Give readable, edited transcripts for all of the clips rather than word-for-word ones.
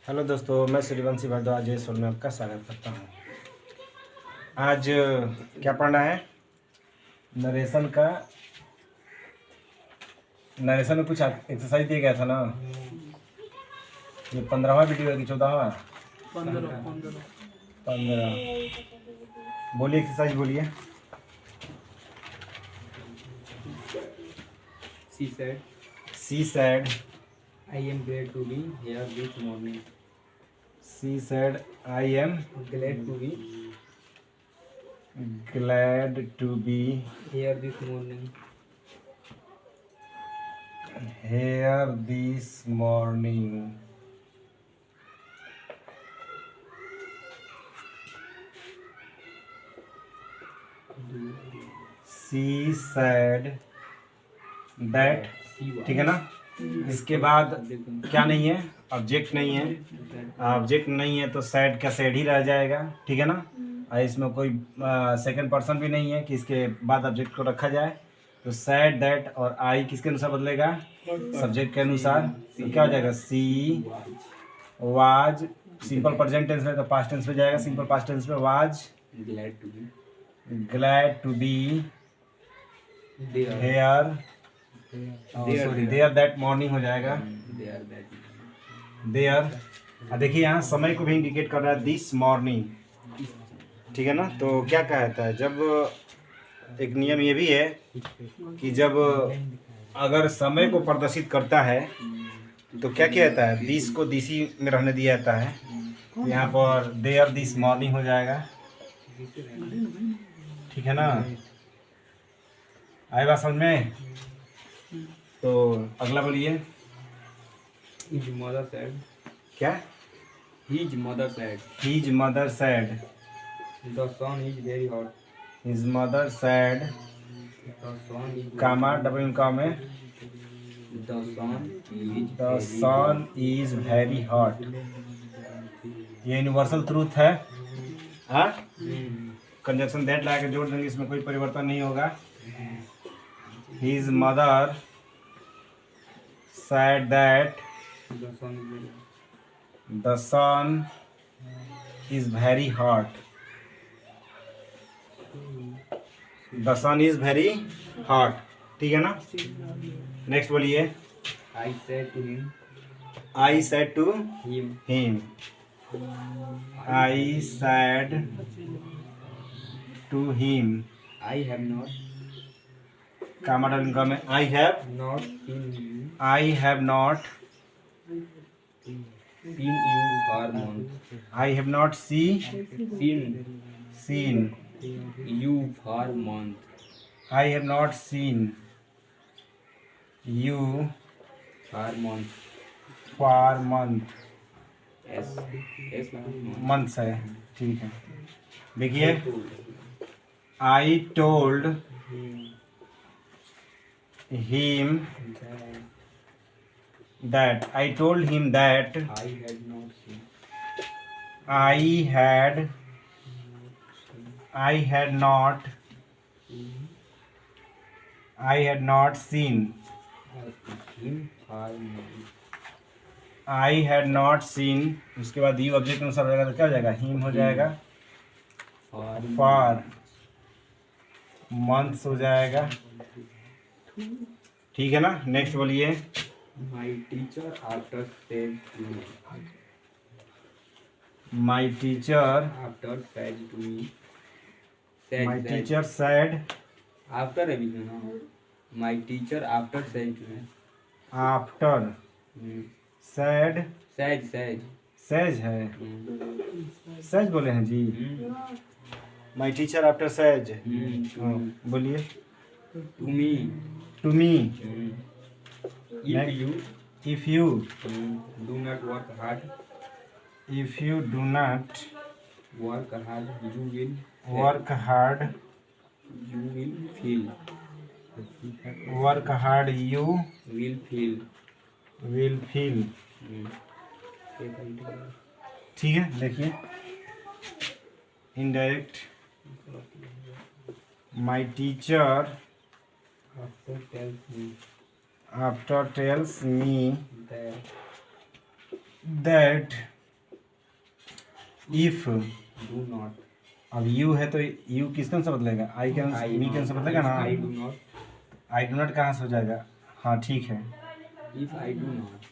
Hello दोस्तों, मैं सूर्यवंशी भारद्वाज इस में आपका स्वागत करता हूँ। आज क्या पढ़ना है? नरेशन में कुछ एक्सरसाइज दिया गया था ना। ये 15वां वीडियो है कि 14वां? 15। बोलिए, एक्सरसाइज बोलिए। She said, she said I am glad to be here this morning. She said I am Glad to be glad to be here this morning. Here this morning. She said that, ठीक है ना। इसके बाद क्या नहीं है? Object नहीं है। ऑब्जेक्ट नहीं है तो सैड का सैड ही रह जाएगा, ठीक है ना। और इसमें कोई सेकंड पर्सन भी नहीं है कि इसके बाद ऑब्जेक्ट को रखा जाए। तो सैड दैट और आई किसके अनुसार बदलेगा? सब्जेक्ट के अनुसार। तो क्या हो जाएगा? She was, simple present tense में तो पास्ट टेंस में जाएगा। सिंपल पास्ट टेंस में was glad to be here, sorry there that morning हो जाएगा। देयर, देखिए यहाँ समय को भी इंडिकेट कर रहा है, दिस मॉर्निंग, ठीक है ना। तो क्या कहता है, जब एक नियम ये भी है कि जब अगर समय को प्रदर्शित करता है तो क्या किया जाता है? दिस को दिसी में रहने दिया जाता है। यहाँ पर देयर दिस मॉर्निंग हो जाएगा, ठीक है ना। आए बात समझ में? तो अगला बोलिए। His mother said, क्या? his mother said, His mother said, the sun is very hot. his mother said, The sun is comma double comma में, The sun is the sun is very hot। ये universal truth है। हाँ, conjunction that ला के जोड़ देंगे, इसमें कोई परिवर्तन नहीं होगा। His mother said that the sun is very hot. the sun is very hot। the sun is very hot, ठीक है ना। नेक्स्ट बोलिए। I said to him, I said to him, him, I said to him, I have not comma double comma में, I have seen you not for months. I have not seen You for months. I have not seen you For months. for month। Yes. Yes, month. Months है, ठीक है। देखिए, I told him that I told him that I had not seen. I had not seen Him for months. I had not seen, उसके बाद you object अनुसार हो जाएगा तो क्या हो जाएगा? हिम हो जाएगा। फॉर मंथ्स हो जाएगा, ठीक है ना। नेक्स्ट बोलिए। My teacher after said to me. My teacher After said to me. my teacher said After revision. No? My teacher after said to me. after said Said. says है, says बोले हैं जी। My teacher after says, हाँ, बोलिए। To me. To me, If you if you do not work hard, do not work hard, you will work hard, you will feel. work hard you Will feel. will feel, ठीक है। देखिए, indirect, my teacher After tells me after tells me that that if do not, अब you है तो you किसके अनुसार बदलेगा, आई के अनुसार, मी के अनुसार बदलेगा ना। I do not, I do not कहाँ से हो जाएगा, हाँ ठीक है, इफ आई डू नॉट,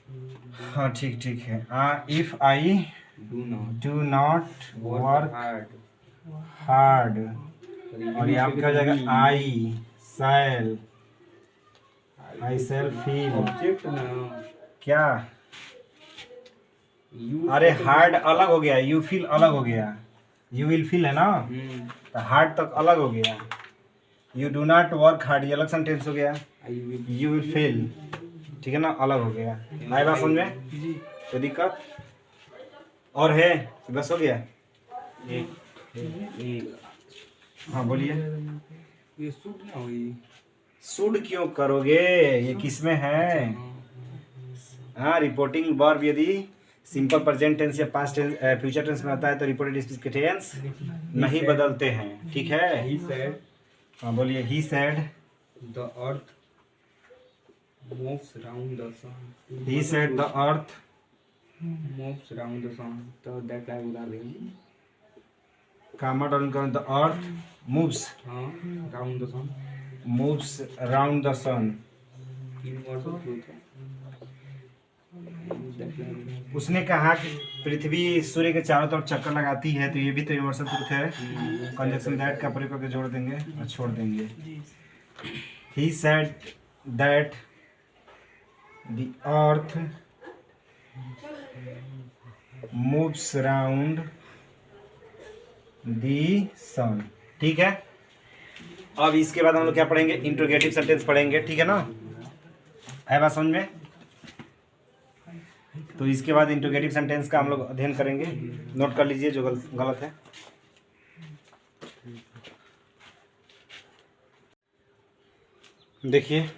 हाँ ठीक ठीक है। If I do not do not work hard, hard, और ये आपका हो जाएगा आई शैल फील। ऑब्जेक्ट ना, क्या, यू, अरे हार्ड अलग हो गया, यू फील अलग हो गया, यू विल फील है ना, तो हार्ड तक अलग हो गया। You do not work hard ये अलग सेंटेंस हो गया, I will, you will feel, ठीक है ना, अलग हो गया। आई बात समझ में, कोई दिक्कत और है, बस हो गया। एक हाँ बोलिए। ये सूट ना हुई, शुड क्यों करोगे, ये किसमें है। हाँ, रिपोर्टिंग वर्ब यदि सिंपल प्रेजेंट टेंस या पास्ट टेंस फ्यूचर टेंस में आता है तो रिपोर्टेड स्पीच के टेंस नहीं बदलते हैं, ठीक है। ही सेड, हाँ बोलिए। He said the earth moves round the sun, he said the earth moves round the sun, तो दैट लाइक उड़ा देंगे, कामा डाउन करें, द अर्थ मूव्स हाँ round the sun, moves around the sun. तीन word of truth है, that like, उसने कहा कि पृथ्वी सूर्य के चारों तरफ चक्कर लगाती है, तो ये भी तो यूनिवर्सल ट्रूथ है। कंजक्शन दैट का प्रयोग करके जोड़ देंगे और छोड़ देंगे। He said that the earth moves around the sun, ठीक है। अब इसके बाद हम लोग क्या पढ़ेंगे, इंट्रोगेटिव सेंटेंस पढ़ेंगे, ठीक है ना, है बात समझ में। तो इसके बाद इंट्रोगेटिव सेंटेंस का हम लोग अध्ययन करेंगे, नोट कर लीजिए जो गलत है। देखिए,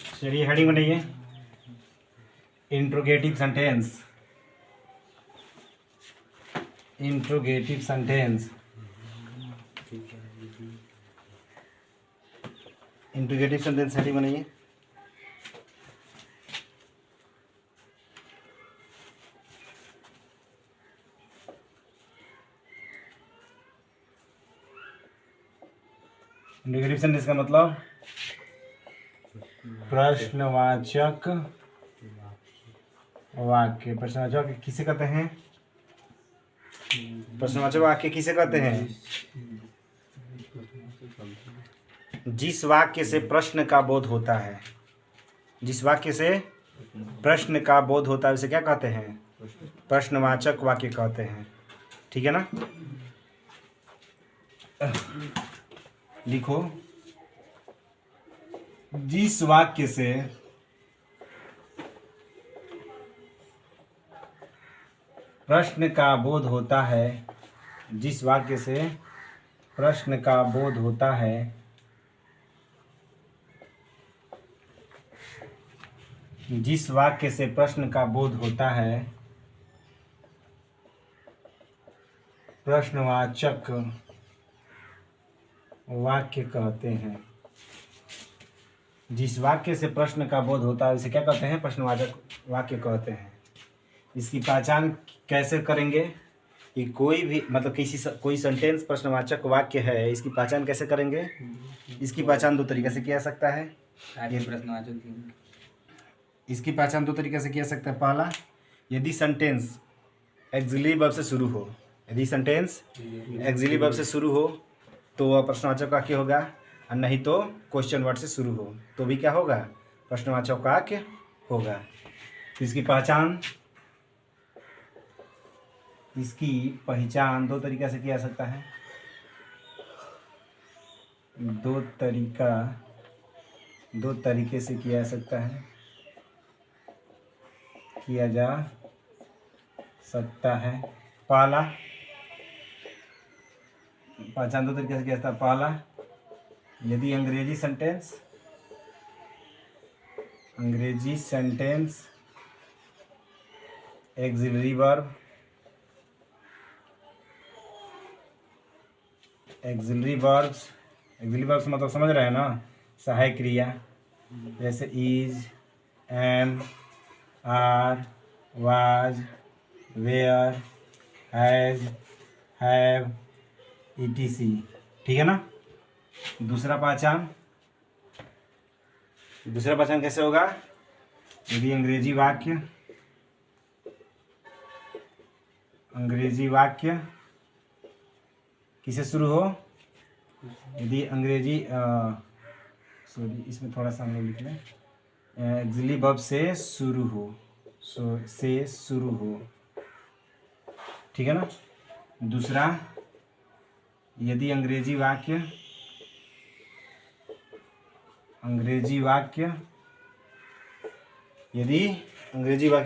चलिए हेडिंग बनाइए, interrogative sentence, interrogative sentence, interrogative sentence heading बनाइए। इंट्रोगेटिव सेंटेंस का मतलब प्रश्नवाचक वाक्य। प्रश्नवाचक किसे कहते हैं, प्रश्नवाचक वाक्य किसे कहते हैं, जिस वाक्य से प्रश्न का बोध होता है, जिस वाक्य से प्रश्न का बोध होता है उसे क्या कहते हैं, प्रश्नवाचक वाक्य कहते हैं, ठीक है ना। लिखो, जिस वाक्य से प्रश्न का बोध होता है, जिस वाक्य से प्रश्न का बोध होता है, जिस वाक्य से प्रश्न का बोध होता है, प्रश्नवाचक वाक्य कहते हैं। जिस वाक्य से प्रश्न का बोध होता है उसे क्या कहते हैं, प्रश्नवाचक वाक्य कहते हैं। इसकी पहचान कैसे करेंगे कि कोई भी मतलब कोई सेंटेंस प्रश्नवाचक वाक्य है, इसकी पहचान कैसे करेंगे। इसकी पहचान दो तरीके से किया जा सकता है। ये प्रश्नवाचक, इसकी पहचान दो तरीके से किया जा सकता है। पहला, यदि सेंटेंस एक्सिलरी वर्ब से शुरू हो, यदि सेंटेंस एक्सिलरी वर्ब से शुरू हो तो वह प्रश्नवाचक वाक्य होगा, और नहीं तो क्वेश्चन वर्ड से शुरू हो तो भी क्या होगा, प्रश्नवाचक वाक्य होगा। तो इसकी पहचान दो तरीका से किया जा सकता है। दो तरीके से किया जा सकता है, किया जा सकता है। पहला, पहचान दो तरीके से किया जाता है। पहला, यदि अंग्रेजी सेंटेंस एक्सिलरी वर्ब मतलब समझ रहे हैं ना, सहायक क्रिया जैसे is, am, are, was, were, has, have, etc। ठीक है ना। दूसरा पहचान कैसे होगा? यदि अंग्रेजी वाक्य किसे शुरू हो? यदि अंग्रेजी सॉरी, इसमें थोड़ा सा हम लोग लिख लें, एक्सिलरी वर्ब से शुरू हो, ठीक है ना। दूसरा, यदि अंग्रेजी वाक्य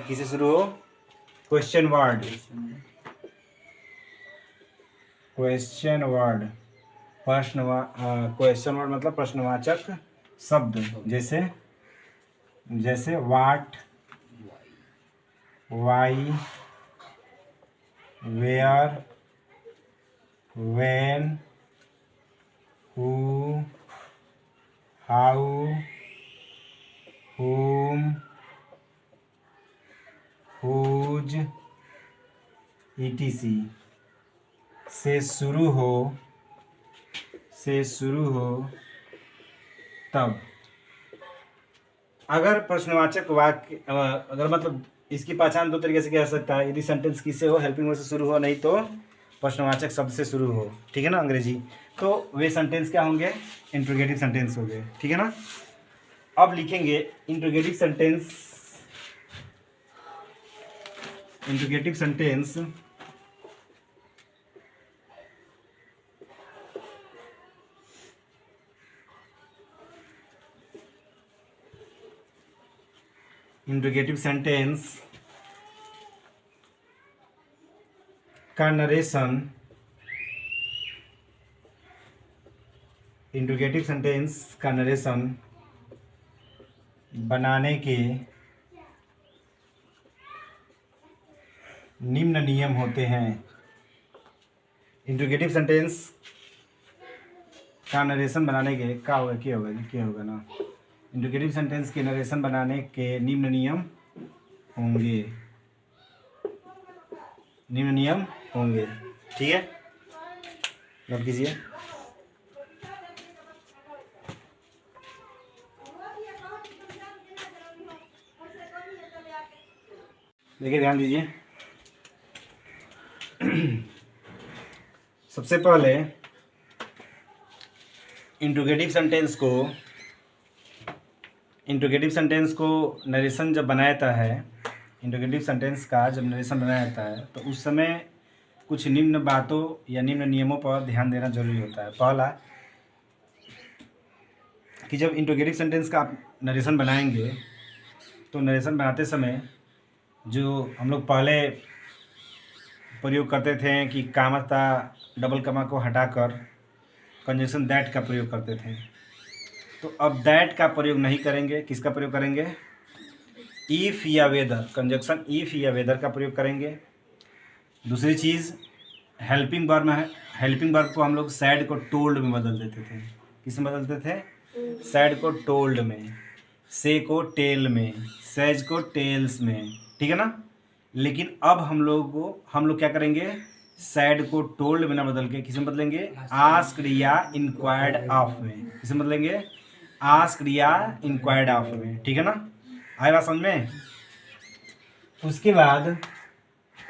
किसे शुरू हो? क्वेश्चन वर्ड, क्वेश्चन वर्ड मतलब प्रश्नवाचक शब्द, जैसे what, why, where, when, who, how, whom, whose, etc। से शुरू हो तब। अगर प्रश्नवाचक वाक्य अगर मतलब इसकी पहचान दो तरीके से किया जा सकता है। यदि सेंटेंस किससे हो? हेल्पिंग वर्ब से शुरू हो, नहीं तो प्रश्नवाचक शब्द से शुरू हो, ठीक है ना अंग्रेजी। तो वे सेंटेंस क्या होंगे? इंट्रोगेटिव सेंटेंस होंगे, ठीक है ना। अब लिखेंगे इंट्रोगेटिव सेंटेंस। इंट्रोगेटिव सेंटेंस का नरेशन, इंट्रोगेटिव सेंटेंस का नरेशन बनाने के निम्न नियम होते हैं। इंट्रोगेटिव सेंटेंस का नरेशन बनाने के क्या होगा ना। इंट्रोगेटिव सेंटेंस के नरेशन बनाने के निम्न नियम होंगे, ठीक है, नोट कीजिए। देखिए, ध्यान दीजिए। सबसे पहले इंट्रोगेटिव सेंटेंस को नरेशन जब बनाया जाता है, इंट्रोगेटिव सेंटेंस का जब नरेशन बनाया जाता है तो उस समय कुछ निम्न बातों या निम्न नियमों पर ध्यान देना जरूरी होता है। पहला, कि जब इंट्रोगेटिव सेंटेंस का आप नरेशन बनाएंगे तो नरेशन बनाते समय जो हम लोग पहले प्रयोग करते थे कि कामा था डबल कमा को हटाकर कंजंक्शन दैट का प्रयोग करते थे, तो अब दैट का प्रयोग नहीं करेंगे। किसका प्रयोग करेंगे? इफ़ या वेदर, कंजंक्शन इफ़ या वेदर का प्रयोग करेंगे। दूसरी चीज़, हेल्पिंग वर्ब को हम लोग सैड को टोल्ड में बदल देते थे। किस में बदलते थे? सैड को टोल्ड में, से को टेल में, सेज को टेल्स में, ठीक है ना। लेकिन अब हम लोग क्या करेंगे? सैड को टोल्ड में ना बदल के किस में बदलेंगे? आस्क्ड या इंक्वायर्ड ऑफ में। किस में बदलेंगे? आस्क्ड या इंक्वायर्ड ऑफ में, ठीक है ना। आए बात समझ में? उसके बाद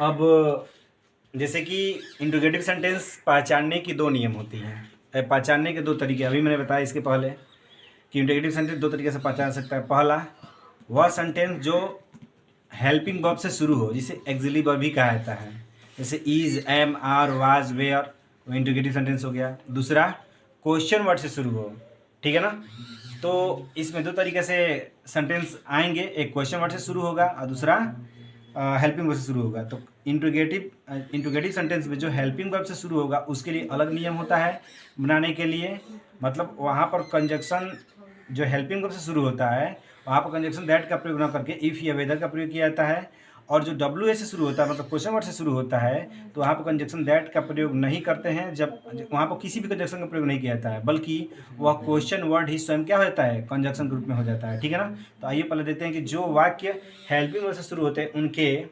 अब जैसे कि इंट्रोगेटिव सेंटेंस पहचानने की दो नियम होती हैं, पहचानने के दो तरीके। अभी मैंने बताया इसके पहले कि इंट्रोगेटिव सेंटेंस दो तरीके से पहचान सकता है। पहला, वह सेंटेंस जो हेल्पिंग वर्ब से शुरू हो, जिसे एक्सिलरी वर्ब भी कहा जाता है, जैसे is, am, are, was, were, वो इंट्रोगेटिव सेंटेंस हो गया। दूसरा, क्वेश्चन वर्ड से शुरू हो, ठीक है ना। तो इसमें दो तरीके से सेंटेंस आएंगे, एक क्वेश्चन वर्ड से शुरू होगा और दूसरा हेल्पिंग वर्ब से शुरू होगा। तो इंट्रोगेटिव सेंटेंस में जो हेल्पिंग वर्ब से शुरू होगा उसके लिए अलग नियम होता है बनाने के लिए। मतलब वहाँ पर कंजक्शन जो हेल्पिंग वर्ब से शुरू होता है वहाँ पर कंजक्शन दैट का प्रयोग न करके इफ़ या वेदर का प्रयोग किया जाता है। और जो डब्ल्यू से शुरू होता है, मतलब क्वेश्चन वर्ड से शुरू होता है, तो वहाँ पर कंजक्शन दैट का प्रयोग नहीं करते हैं। जब वहाँ पर किसी भी कंजक्शन का प्रयोग नहीं किया जाता है, बल्कि वह क्वेश्चन वर्ड ही स्वयं क्या होता है? कंजक्शन ग्रुप में हो जाता है, ठीक है ना। तो आइए पहले देखते हैं कि जो वाक्य हेल्पिंग वर्ड से शुरू होते हैं उनके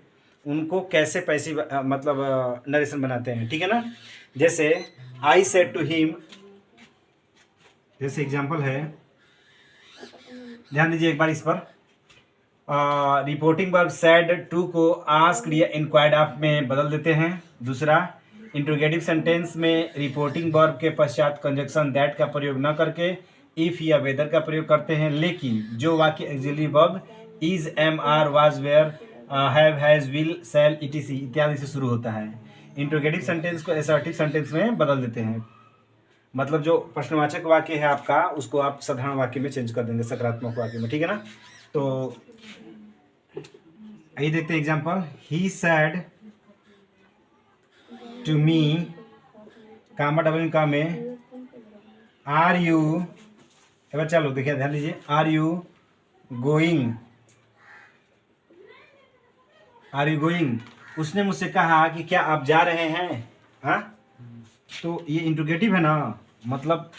उनको कैसे पैसिव मतलब नरेशन बनाते हैं, ठीक है ना। जैसे आई सेड टू हिम, जैसे एग्जांपल है, ध्यान दीजिए एक बार इस पर। रिपोर्टिंग वर्ब सेड टू को आस्क्ड या इंक्वायर्ड ऑफ में बदल देते हैं। दूसरा, इंट्रोगेटिव सेंटेंस में रिपोर्टिंग वर्ब के पश्चात कंजक्शन दैट का प्रयोग न करके इफ या वेदर का प्रयोग करते हैं, लेकिन जो वाक्य auxiliary verb is, am, are, was, were, have, has, will, shall, etc इत्यादि से शुरू होता है। इंट्रोगेटिव सेंटेंस को असर्टिव सेंटेंस में बदल देते हैं, मतलब जो प्रश्नवाचक वाक्य है आपका उसको आप साधारण वाक्य में चेंज कर देंगे, सकारात्मक वाक्य में, ठीक है ना। तो आइए देखते हैं example. He said to me, comma double का में, आर यू, एक बार चलो देखिए ध्यान दीजिए, are you going, are you going, उसने मुझसे कहा कि क्या आप जा रहे हैं। हाँ, तो ये इंट्रोगेटिव है ना, मतलब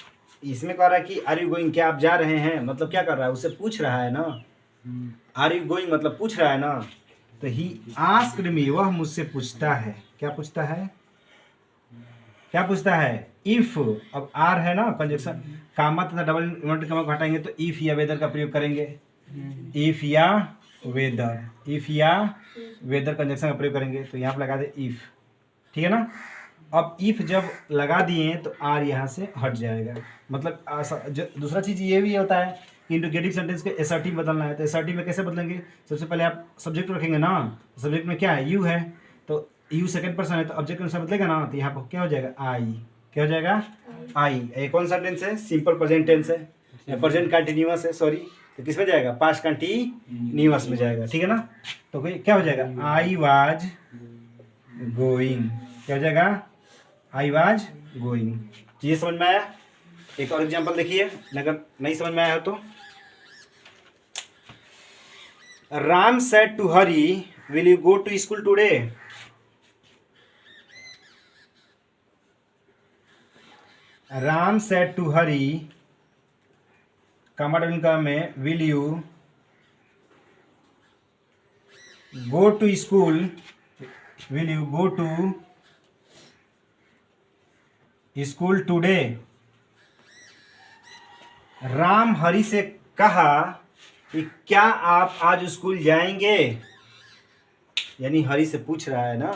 इसमें कह रहा है कि आर यू गोइंग, क्या आप जा रहे हैं, मतलब क्या कर रहा है, उससे पूछ रहा है ना। आर यू गोइंग मतलब पूछ रहा है ना। तो ही आस्क्ड मी, वह मुझसे पूछता है, क्या पूछता है, क्या पूछता है, इफ, अब आर है ना कंजक्शन, कामा तथा डबल इन्वर्टेड कामा को हटाएंगे तो इफ या वेदर का प्रयोग करेंगे। इफ या वेदर, इफ या वेदर कंजक्शन का प्रयोग करेंगे, तो यहाँ पर लगा दे इफ, ठीक है ना। अब इफ जब लगा दिए तो आर यहाँ से हट जाएगा, मतलब दूसरा चीज ये भी होता है कि इंट्रोगेटिव सेंटेंस के एसर्टिव बदलना है, तो एसर्टिव में कैसे बदलेंगे, सबसे पहले आप सब्जेक्ट रखेंगे ना, सब्जेक्ट में क्या है, यू है, तो यू सेकंड पर्सन है तो ऑब्जेक्ट अनुसार बदलेगा ना, तो यहाँ पर क्या हो जाएगा, आई, क्या हो जाएगा, आई। ये कौन सा टेंस है, सिंपल प्रेजेंट टेंस है, प्रेजेंट कंटिन्यूअस है, सॉरी, तो किस में जाएगा, पास्ट कंटिन्यूअस में जाएगा, ठीक है ना। तो क्या हो जाएगा, आई वाज गोइंग, क्या हो जाएगा, आई वाज गोइंग। ये समझ में आया। एक और एग्जांपल देखिए, अगर नहीं समझ में आया हो तो, Ram said to Hari, will you go to school today. Ram said to Hari, comma double का में, will you go to school, will you go to school today. Ram Hari से कहा कि क्या आप आज स्कूल जाएंगे, यानी हरि से पूछ रहा है ना,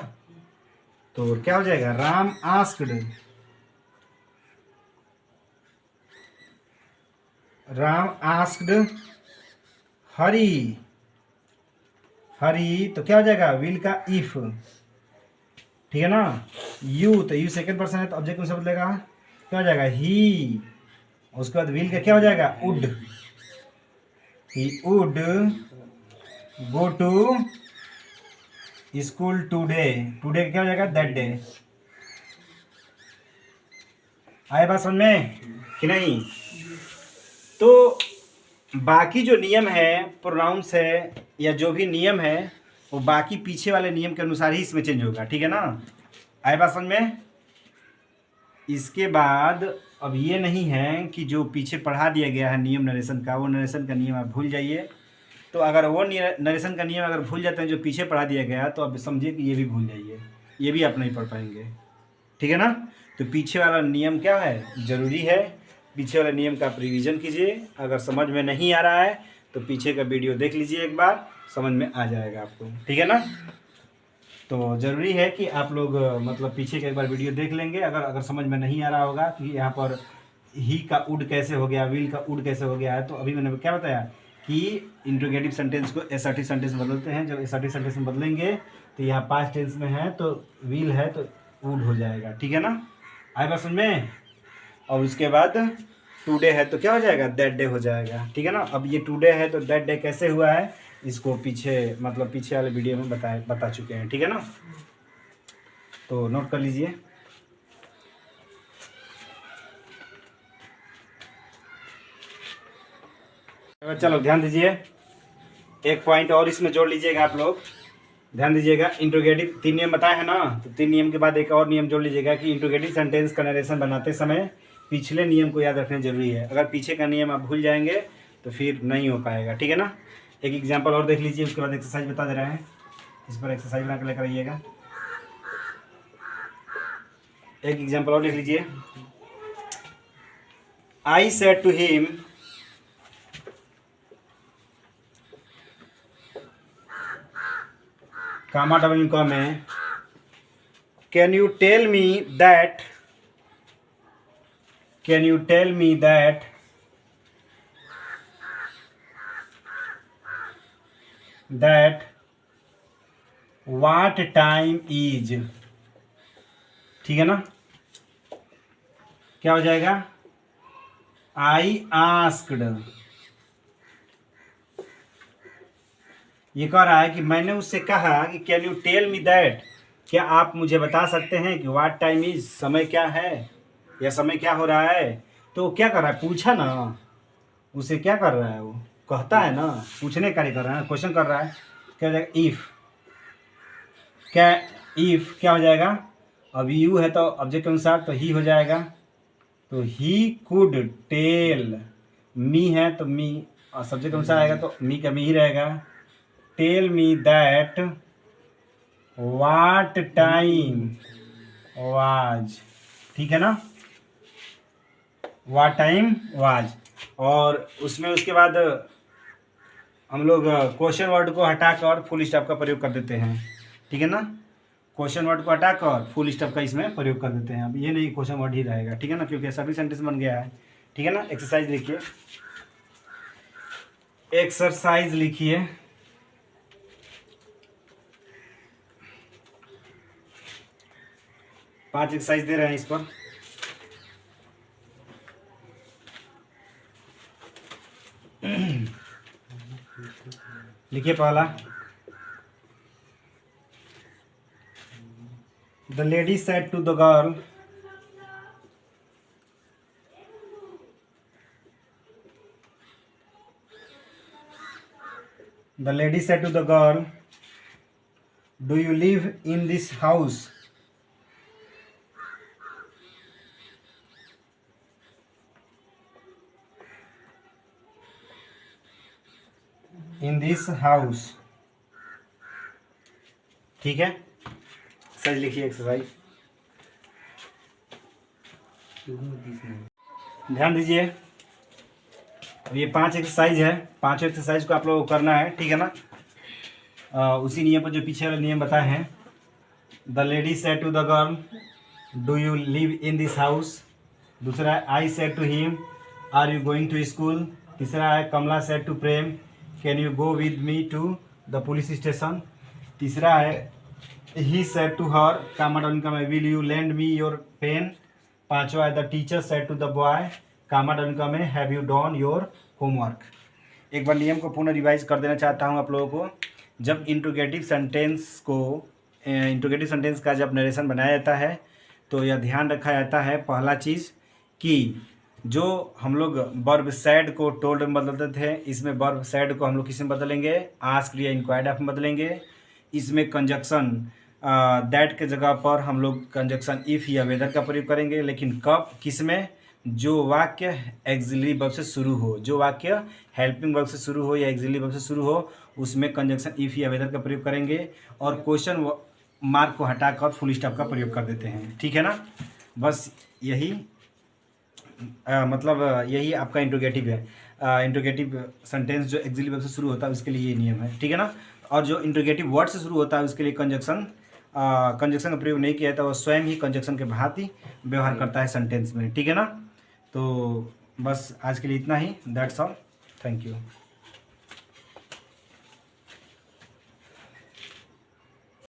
तो क्या हो जाएगा, राम आस्क्ड, राम आस्क्ड हरि, हरि तो क्या हो जाएगा, विल का इफ, ठीक है ना। यू, तो यू सेकंड पर्सन है तो ऑब्जेक्ट कौन सा बदलेगा, क्या हो जाएगा, ही, उसके बाद विल का क्या हो जाएगा, would, he would go to school today, today क्या हो जाएगा, दैट डे। आए बात समझ में कि नहीं। तो बाकी जो नियम है, प्रोनाउंस है या जो भी नियम है, वो बाकी पीछे वाले नियम के अनुसार ही इसमें चेंज होगा, ठीक है ना। आए बात समझ में। इसके बाद अब ये नहीं है कि जो पीछे पढ़ा दिया गया है नियम नरेशन का, वो नरेशन का नियम आप भूल जाइए। तो अगर वो नरेशन का नियम अगर भूल जाते हैं जो पीछे पढ़ा दिया गया, तो अब समझिए कि ये भी भूल जाइए, ये भी आप नहीं पढ़ पाएंगे, ठीक है ना। तो पीछे वाला नियम क्या है, ज़रूरी है, पीछे वाले नियम का आप रिवीजन कीजिए। अगर समझ में नहीं आ रहा है तो पीछे का वीडियो देख लीजिए एक बार, समझ में आ जाएगा आपको, ठीक है ना। तो ज़रूरी है कि आप लोग मतलब पीछे का एक बार वीडियो देख लेंगे। अगर समझ में नहीं आ रहा होगा कि यहाँ पर ही का उड कैसे हो गया, विल का उड कैसे हो गया है, तो अभी मैंने क्या बताया कि इंट्रोगेटिव सेंटेंस को एसर्टिव सेंटेंस में बदलते हैं। जब एसर्टिव सेंटेंस में बदलेंगे तो यहाँ पास्ट टेंस में है तो विल है तो वुड हो जाएगा, ठीक है ना। आए बात समझ में। और उसके बाद टुडे है तो क्या हो जाएगा, दैट डे हो जाएगा, ठीक है ना। अब ये टुडे है तो दैट डे कैसे हुआ है, इसको पीछे मतलब पीछे वाले वीडियो में बता चुके हैं, ठीक है ना। तो नोट कर लीजिए। चलो ध्यान दीजिए, एक पॉइंट और इसमें जोड़ लीजिएगा आप लोग, ध्यान दीजिएगा। इंट्रोगेटिव 3 नियम बताए हैं ना, तो 3 नियम के बाद एक और नियम जोड़ लीजिएगा कि इंट्रोगेटिव सेंटेंस का नरेशन बनाते समय पिछले नियम को याद रखना जरूरी है। अगर पीछे का नियम आप भूल जाएंगे तो फिर नहीं हो पाएगा, ठीक है ना। एक एग्जांपल और देख लीजिए, उसके बाद एक्सरसाइज बता दे रहे हैं। इस पर एक्सरसाइज बना कर लेकर आइएगा। एक एग्जाम्पल और लिख लीजिए। I said to him, comma double इनकम में, can you tell me that what time is. ठीक है ना, क्या हो जाएगा? आई आस्क्ड, ये कह रहा है कि मैंने उससे कहा कि can you tell me that, क्या आप मुझे बता सकते हैं कि व्हाट टाइम इज, समय क्या है या समय क्या हो रहा है। तो क्या कर रहा है? पूछा ना, उसे क्या कर रहा है? वो कहता है ना, पूछने का नहीं कर रहा है, क्वेश्चन कर रहा है। क्या हो जाएगा? इफ, क्या इफ क्या हो जाएगा? अब यू है तो ऑब्जेक्ट के अनुसार तो ही हो जाएगा, तो ही कुड टेल, मी है तो मी, और सब्जेक्ट के अनुसार आएगा तो मी का मी ही रहेगा। Tell me that what time was, ठीक है ना, व्हाट टाइम वाज। और उसमें उसके बाद हम लोग क्वेश्चन वर्ड को हटाकर फुल स्टॉप का प्रयोग कर देते हैं। ठीक है ना, क्वेश्चन वर्ड को हटाकर फुल स्टॉप का इसमें प्रयोग कर देते हैं। अब ये नहीं क्वेश्चन वर्ड ही रहेगा, ठीक है ना, क्योंकि सभी सेंटेंस बन गया है। ठीक है ना, एक्सरसाइज लिखिए, एक्सरसाइज लिखिए। पांच एक्सरसाइज दे रहे हैं इस पर। लिखिए पहला, the lady said to the girl, the lady said to the girl, do you live in this house? In this house। ठीक है, सही लिखिए एक्सरसाइज। ध्यान दीजिए, अब ये 5 एक्सरसाइज है, 5 एक्सरसाइज को आप लोगों को करना है। ठीक है ना, उसी नियम पर जो पीछे वाले नियम बताए हैं। The lady said to the girl, do you live in this house. दूसरा है I said to him, are you going to school. तीसरा है Kamala said to Prem, can you go with me to the police station. तीसरा है he said to her, comma double का, will you lend me your pen. पांचवा है the teacher said to the boy, comma double का में, have you done your homework. एक बार नियम को पुनः रिवाइज कर देना चाहता हूँ आप लोगों को। जब इंट्रोगेटिव सेंटेंस का जब नरेशन बनाया जाता है तो यह ध्यान रखा जाता है, पहला चीज़ कि जो हम लोग वर्ब सैड को टोल्ड में बदलते थे, इसमें वर्ब सैड को हम लोग किस में बदलेंगे? आस्क्ड या इंक्वायर्ड ऑफ में बदलेंगे। इसमें कंजक्शन दैट के जगह पर हम लोग कंजक्शन इफ़ या वेदर का प्रयोग करेंगे। लेकिन कब, किस में? जो वाक्य एक्सिलरी वर्ब से शुरू हो, जो वाक्य हेल्पिंग वर्ब से शुरू हो या एक्सिलरी वर्ब से शुरू हो, उसमें कंजक्शन इफ़ या वेदर का प्रयोग करेंगे। और क्वेश्चन मार्क को हटाकर फुल स्टॉप का प्रयोग कर देते हैं। ठीक है ना, बस यही मतलब यही आपका इंट्रोगेटिव है। इंट्रोगेटिव सेंटेंस जो एक्सिलरी वर्ब से शुरू होता है उसके लिए ये नियम है। ठीक है ना, और जो इंट्रोगेटिव वर्ड से शुरू होता है उसके लिए कंजक्शन का प्रयोग नहीं किया जाता, वो स्वयं ही कंजक्शन के भांति व्यवहार करता है सेंटेंस में। ठीक है ना, तो बस आज के लिए इतना ही। That's all, thank you.